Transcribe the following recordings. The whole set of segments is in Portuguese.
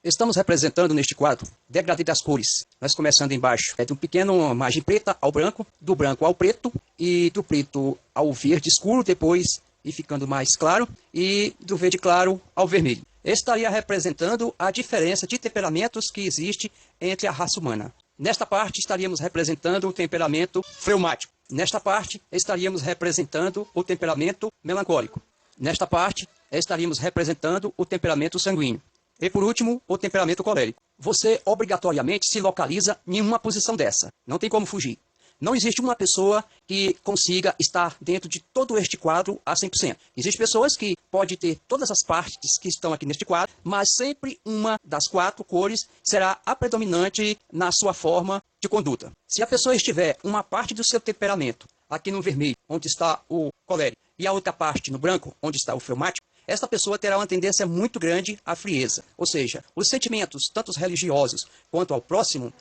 Estamos representando neste quadro degradê das cores. Nós começando embaixo de um pequeno margem preta ao branco, do branco ao preto e do preto ao verde escuro, depois e ficando mais claro, e do verde claro ao vermelho. Estaria representando a diferença de temperamentos que existe entre a raça humana. Nesta parte estaríamos representando o temperamento fleumático. Nesta parte estaríamos representando o temperamento melancólico. Nesta parte estaríamos representando o temperamento sanguíneo. E por último, o temperamento colérico. Você obrigatoriamente se localiza em uma posição dessa. Não tem como fugir. Não existe uma pessoa que consiga estar dentro de todo este quadro a 100%. Existem pessoas que podem ter todas as partes que estão aqui neste quadro, mas sempre uma das 4 cores será a predominante na sua forma de conduta. Se a pessoa estiver uma parte do seu temperamento aqui no vermelho, onde está o colérico, e a outra parte no branco, onde está o fleumático, esta pessoa terá uma tendência muito grande à frieza. Ou seja, os sentimentos, tanto os religiosos quanto ao próximo,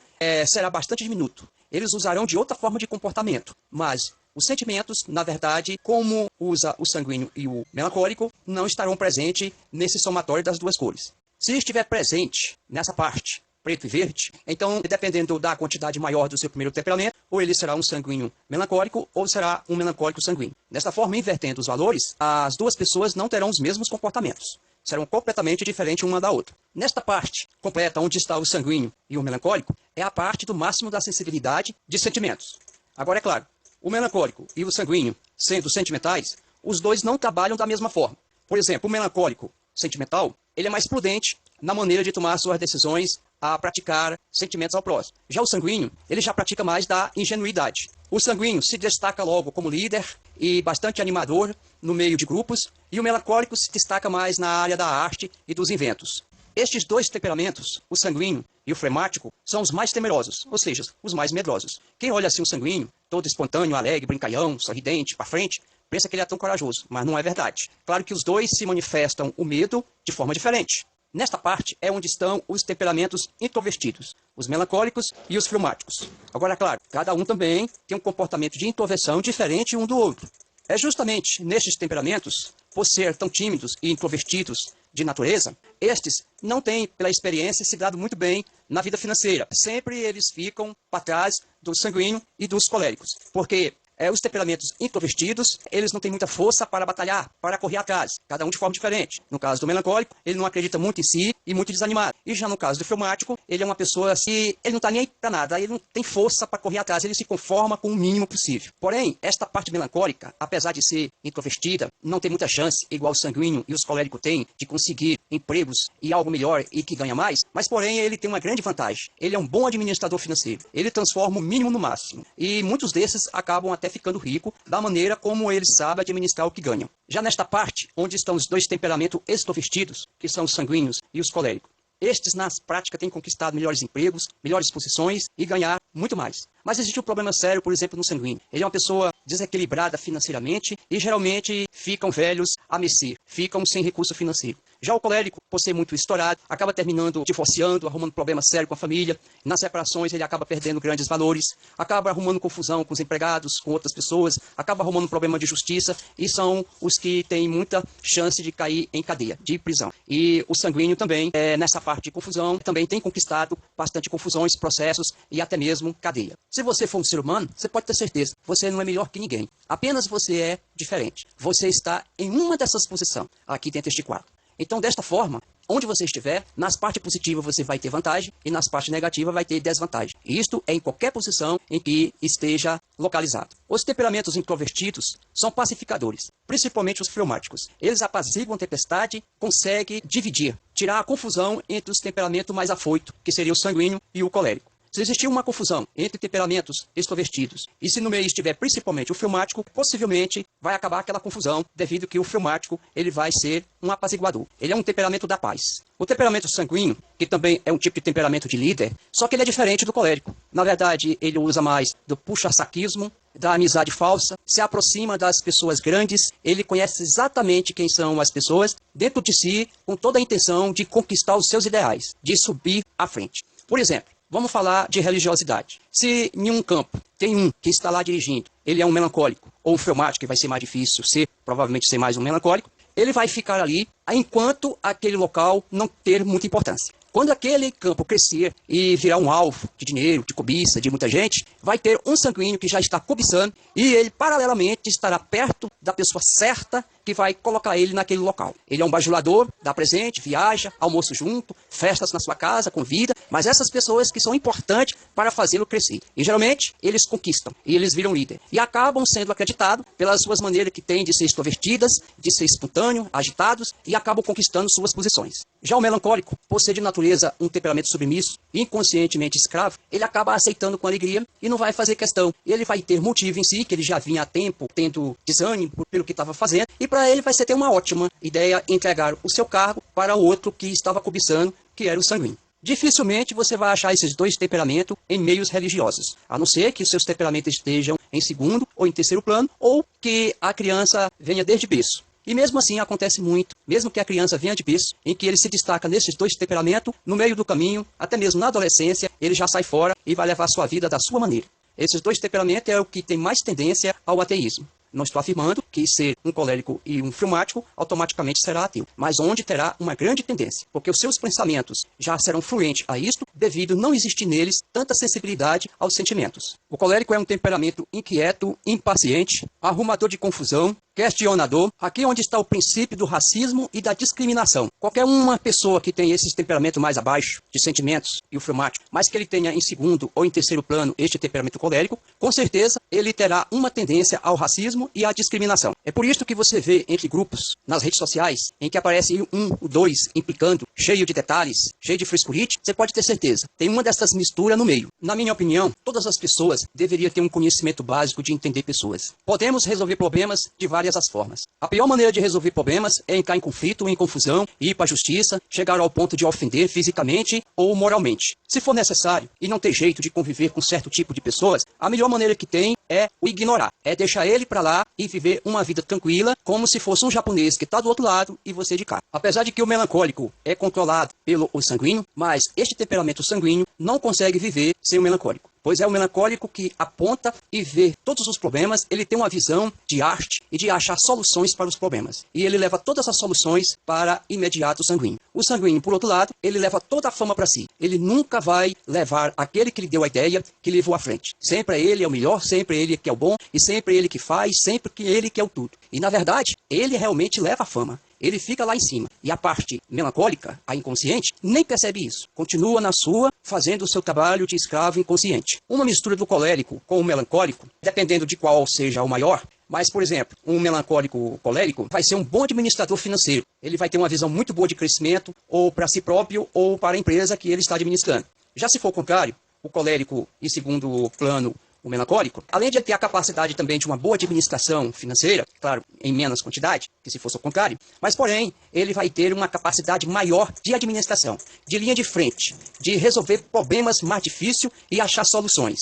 será bastante diminuto. Eles usarão de outra forma de comportamento, mas os sentimentos, na verdade, como usa o sanguíneo e o melancólico, não estarão presentes nesse somatório das 2 cores. Se estiver presente nessa parte, preto e verde, então, dependendo da quantidade maior do seu primeiro temperamento, ou ele será um sanguíneo melancólico, ou será um melancólico sanguíneo. Desta forma, invertendo os valores, as 2 pessoas não terão os mesmos comportamentos. Serão completamente diferentes uma da outra. Nesta parte completa, onde está o sanguíneo e o melancólico, é a parte do máximo da sensibilidade de sentimentos. Agora, é claro, o melancólico e o sanguíneo, sendo sentimentais, os 2 não trabalham da mesma forma. Por exemplo, o melancólico sentimental, ele é mais prudente na maneira de tomar suas decisões a praticar sentimentos ao próximo. Já o sanguíneo, ele já pratica mais da ingenuidade. O sanguíneo se destaca logo como líder e bastante animador no meio de grupos, e o melancólico se destaca mais na área da arte e dos inventos. Estes 2 temperamentos, o sanguíneo e o fleumático, são os mais temerosos, ou seja, os mais medrosos. Quem olha assim o sanguíneo, todo espontâneo, alegre, brincalhão, sorridente, para frente, pensa que ele é tão corajoso, mas não é verdade. Claro que os 2 se manifestam o medo de forma diferente. Nesta parte é onde estão os temperamentos introvertidos, os melancólicos e os fleumáticos. Agora, claro, cada um também tem um comportamento de introversão diferente um do outro. É justamente nestes temperamentos, por ser tão tímidos e introvertidos de natureza, estes não têm, pela experiência, se dado muito bem na vida financeira. Sempre eles ficam para trás do sanguíneo e dos coléricos, porque os temperamentos introvertidos, eles não têm muita força para batalhar, para correr atrás, cada um de forma diferente. No caso do melancólico, ele não acredita muito em si e muito desanimado. E já no caso do fleumático, ele é uma pessoa assim, ele não está nem aí para nada, ele não tem força para correr atrás, ele se conforma com o mínimo possível. Porém, esta parte melancólica, apesar de ser introvertida, não tem muita chance, igual o sanguíneo e os coléricos têm, de conseguir empregos e algo melhor e que ganha mais, mas porém ele tem uma grande vantagem. Ele é um bom administrador financeiro, ele transforma o mínimo no máximo. E muitos desses acabam até ficando rico da maneira como eles sabem administrar o que ganham. Já nesta parte, onde estão os 2 temperamentos extrovertidos, que são os sanguíneos e os coléricos, estes, na prática, têm conquistado melhores empregos, melhores posições e ganhar muito mais. Mas existe um problema sério, por exemplo, no sanguíneo. Ele é uma pessoa desequilibrada financeiramente e geralmente ficam velhos a mercê, ficam sem recurso financeiro. Já o colérico, por ser muito estourado, acaba terminando divorciando, arrumando problemas sérios com a família. Nas separações ele acaba perdendo grandes valores, acaba arrumando confusão com os empregados, com outras pessoas, acaba arrumando problema de justiça e são os que têm muita chance de cair em cadeia, de prisão. E o sanguíneo também, nessa parte de confusão, também tem conquistado bastante confusões, processos e até mesmo cadeia. Se você for um ser humano, você pode ter certeza, você não é melhor que ninguém. Apenas você é diferente. Você está em uma dessas posições, aqui dentro deste quadro. Então, desta forma, onde você estiver, nas partes positivas você vai ter vantagem e nas partes negativas vai ter desvantagem. E isto é em qualquer posição em que esteja localizado. Os temperamentos introvertidos são pacificadores, principalmente os fleumáticos. Eles apaziguam a tempestade, conseguem dividir, tirar a confusão entre os temperamentos mais afoitos, que seria o sanguíneo e o colérico. Se existir uma confusão entre temperamentos extrovertidos e se no meio estiver principalmente o fleumático, possivelmente vai acabar aquela confusão devido que o fleumático ele vai ser um apaziguador. Ele é um temperamento da paz. O temperamento sanguíneo, que também é um tipo de temperamento de líder, só que ele é diferente do colérico. Na verdade, ele usa mais do puxa-saquismo, da amizade falsa, se aproxima das pessoas grandes, ele conhece exatamente quem são as pessoas dentro de si, com toda a intenção de conquistar os seus ideais, de subir à frente. Por exemplo, vamos falar de religiosidade. Se em um campo tem um que está lá dirigindo, ele é um melancólico, ou um fleumático, que vai ser mais difícil ser, provavelmente ser mais um melancólico, ele vai ficar ali enquanto aquele local não ter muita importância. Quando aquele campo crescer e virar um alvo de dinheiro, de cobiça, de muita gente, vai ter um sanguíneo que já está cobiçando e ele, paralelamente, estará perto da pessoa certa que vai colocar ele naquele local. Ele é um bajulador, dá presente, viaja, almoço junto, festas na sua casa, convida, mas essas pessoas que são importantes para fazê-lo crescer. E geralmente eles conquistam e eles viram líder. E acabam sendo acreditados pelas suas maneiras que têm de ser extrovertidas, de ser espontâneos, agitados e acabam conquistando suas posições. Já o melancólico, por ser de natureza um temperamento submisso, inconscientemente escravo, ele acaba aceitando com alegria e não vai fazer questão. Ele vai ter motivo em si, que ele já vinha há tempo tendo desânimo pelo que estava fazendo, e para ele vai ser ter uma ótima ideia entregar o seu cargo para o outro que estava cobiçando, que era o sanguíneo. Dificilmente você vai achar esses dois temperamentos em meios religiosos, a não ser que os seus temperamentos estejam em segundo ou em terceiro plano, ou que a criança venha desde berço. E mesmo assim acontece muito, mesmo que a criança venha de berço, em que ele se destaca nesses dois temperamentos, no meio do caminho, até mesmo na adolescência, ele já sai fora e vai levar a sua vida da sua maneira. Esses dois temperamentos é o que tem mais tendência ao ateísmo. Não estou afirmando que ser um colérico e um fleumático automaticamente será ateu, mas onde terá uma grande tendência, porque os seus pensamentos já serão fluentes a isto, devido não existir neles tanta sensibilidade aos sentimentos. O colérico é um temperamento inquieto, impaciente, arrumador de confusão, questionador, aqui onde está o princípio do racismo e da discriminação. Qualquer uma pessoa que tenha esses temperamentos mais abaixo de sentimentos e o fleumático, mas que ele tenha em segundo ou em terceiro plano este temperamento colérico, com certeza ele terá uma tendência ao racismo e à discriminação. É por isso que você vê entre grupos nas redes sociais em que aparece um, dois implicando, cheio de detalhes, cheio de frescurite, você pode ter certeza, tem uma dessas misturas no meio. Na minha opinião, todas as pessoas deveriam ter um conhecimento básico de entender pessoas. Podemos resolver problemas de várias as formas. A pior maneira de resolver problemas é entrar em conflito, em confusão, ir para a justiça, chegar ao ponto de ofender fisicamente ou moralmente. Se for necessário e não ter jeito de conviver com certo tipo de pessoas, a melhor maneira que tem é o ignorar. É deixar ele para lá e viver uma vida tranquila, como se fosse um japonês que está do outro lado e você de cá. Apesar de que o melancólico é controlado pelo sanguíneo, mas este temperamento sanguíneo não consegue viver sem o melancólico. Pois é o melancólico que aponta e vê todos os problemas, ele tem uma visão de arte e de achar soluções para os problemas. E ele leva todas as soluções para imediato o sanguíneo. O sanguíneo, por outro lado, ele leva toda a fama para si. Ele nunca vai levar aquele que lhe deu a ideia, que levou à frente. Sempre ele é o melhor, sempre ele que é o bom, e sempre ele que faz, sempre que ele que é o tudo. E na verdade, ele realmente leva a fama. Ele fica lá em cima. E a parte melancólica, a inconsciente, nem percebe isso. Continua na sua, fazendo o seu trabalho de escravo inconsciente. Uma mistura do colérico com o melancólico, dependendo de qual seja o maior. Mas, por exemplo, um melancólico colérico vai ser um bom administrador financeiro. Ele vai ter uma visão muito boa de crescimento, ou para si próprio, ou para a empresa que ele está administrando. Já se for o contrário, o colérico e segundo plano, o melancólico, além de ter a capacidade também de uma boa administração financeira, claro, em menos quantidade, que se fosse o contrário, mas porém, ele vai ter uma capacidade maior de administração, de linha de frente, de resolver problemas mais difíceis e achar soluções.